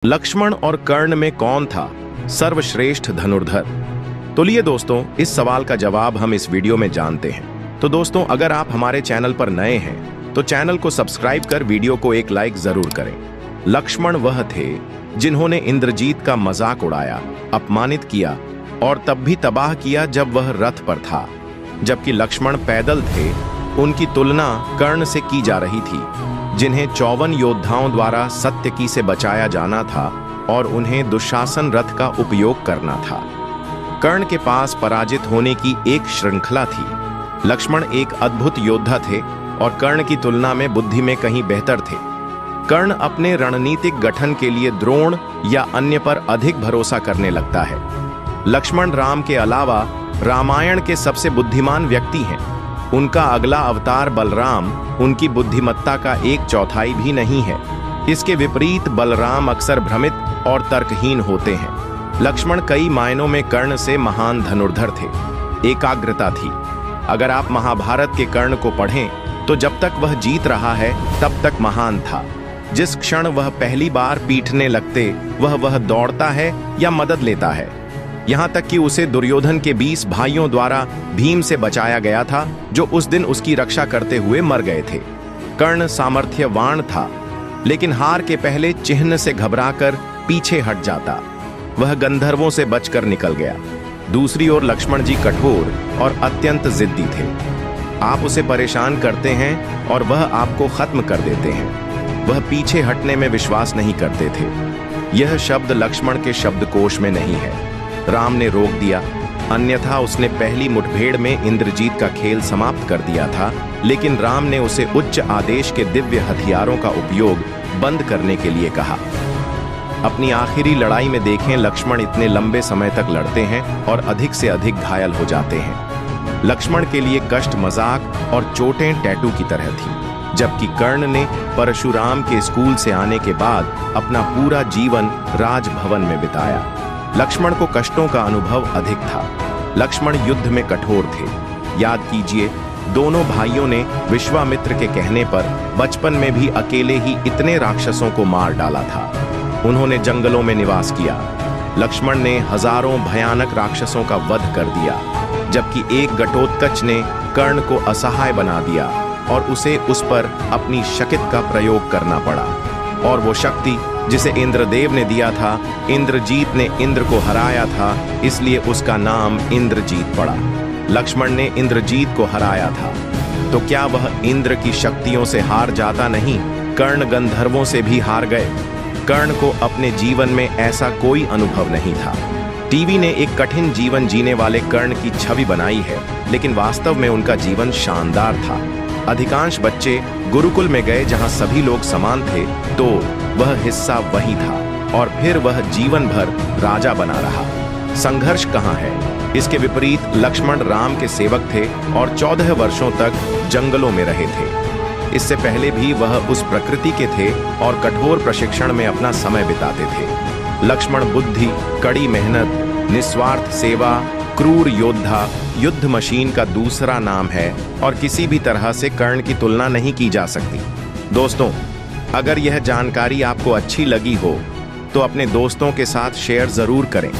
लक्ष्मण और कर्ण में कौन था सर्वश्रेष्ठ धनुर्धर? तो लिए दोस्तों, इस सवाल का जवाब हम इस वीडियो में जानते हैं। तो दोस्तों, अगर आप हमारे चैनल पर नए हैं तो चैनल को सब्सक्राइब कर वीडियो को एक लाइक जरूर करें। लक्ष्मण वह थे जिन्होंने इंद्रजीत का मजाक उड़ाया, अपमानित किया और तब भी तबाह किया जब वह रथ पर था। जबकि लक्ष्मण पैदल थे, उनकी तुलना कर्ण से की जा रही थी, जिन्हें 54 योद्धाओं द्वारा सत्यकी से बचाया जाना था और उन्हें दुशासन रथ का उपयोग करना था। कर्ण के पास पराजित होने की एक श्रृंखला थी। लक्ष्मण एक अद्भुत योद्धा थे और कर्ण की तुलना में बुद्धि में कहीं बेहतर थे। कर्ण अपने रणनीतिक गठन के लिए द्रोण या अन्य पर अधिक भरोसा करने लगता है। लक्ष्मण राम के अलावा रामायण के सबसे बुद्धिमान व्यक्ति हैं। उनका अगला अवतार बलराम उनकी बुद्धिमत्ता का 1/4 भी नहीं है। इसके विपरीत बलराम अक्सर भ्रमित और तर्कहीन होते हैं। लक्ष्मण कई मायनों में कर्ण से महान धनुर्धर थे। एकाग्रता थी। अगर आप महाभारत के कर्ण को पढ़ें तो जब तक वह जीत रहा है तब तक महान था। जिस क्षण वह पहली बार पीटने लगते वह दौड़ता है या मदद लेता है। यहाँ तक कि उसे दुर्योधन के 20 भाइयों द्वारा भीम से बचाया गया था, जो उस दिन उसकी रक्षा करते हुए मर गए थे। कर्ण सामर्थ्यवान था, लेकिन हार के पहले चिन्ह से घबराकर पीछे हट जाता। वह गंधर्वों से बचकर निकल गया। दूसरी ओर लक्ष्मण जी कठोर और अत्यंत जिद्दी थे। आप उसे परेशान करते हैं और वह आपको खत्म कर देते हैं। वह पीछे हटने में विश्वास नहीं करते थे। यह शब्द लक्ष्मण के शब्दकोश में नहीं है। राम ने रोक दिया, अन्यथा उसने पहली मुठभेड़ में इंद्रजीत का खेल समाप्त कर दिया था, लेकिन राम ने उसे उच्च आदेश के दिव्य हथियारों का उपयोग बंद करने के लिए कहा। अपनी आखिरी लड़ाई में देखें, लक्ष्मण इतने लंबे समय तक लड़ते हैं और अधिक से अधिक घायल हो जाते हैं। लक्ष्मण के लिए कष्ट मजाक और चोटें टैटू की तरह थी, जबकि कर्ण ने परशुराम के स्कूल से आने के बाद अपना पूरा जीवन राजभवन में बिताया। लक्ष्मण को कष्टों का अनुभव अधिक था। लक्ष्मण युद्ध में कठोर थे। याद कीजिए, दोनों भाइयों ने विश्वामित्र के कहने पर बचपन में भी अकेले ही इतने राक्षसों को मार डाला था। उन्होंने जंगलों में निवास किया। लक्ष्मण ने हजारों भयानक राक्षसों का वध कर दिया, जबकि एक घटोत्कच ने कर्ण को असहाय बना दिया और उसे उस पर अपनी शक्ति का प्रयोग करना पड़ा। और वो शक्ति जिसे इंद्रदेव ने दिया था, इंद्रजीत ने इंद्र को हराया था, इसलिए उसका नाम इंद्रजीत पड़ा। लक्ष्मण ने इंद्रजीत को हराया था, तो क्या वह इंद्र की शक्तियों से हार जाता नहीं? कर्ण गंधर्वों से भी हार गए। कर्ण को अपने जीवन में ऐसा कोई अनुभव नहीं था। टीवी ने एक कठिन जीवन जीने वाले कर्ण की छवि बनाई है, लेकिन वास्तव में उनका जीवन शानदार था। अधिकांश बच्चे गुरुकुल में गए जहां सभी लोग समान थे, तो वह हिस्सा वही था और फिर वह जीवन भर राजा बना रहा। संघर्ष कहाँ है? इसके विपरीत लक्ष्मण राम के सेवक थे और 14 वर्षों तक जंगलों में रहे थे। इससे पहले भी वह उस प्रकृति के थे और कठोर प्रशिक्षण में अपना समय बिताते थे। लक्ष्मण बुद्धि, कड़ी मेहनत, निस्वार्थ सेवा, क्रूर योद्धा, युद्ध मशीन का दूसरा नाम है और किसी भी तरह से कर्ण की तुलना नहीं की जा सकती। दोस्तों, अगर यह जानकारी आपको अच्छी लगी हो तो अपने दोस्तों के साथ शेयर जरूर करें।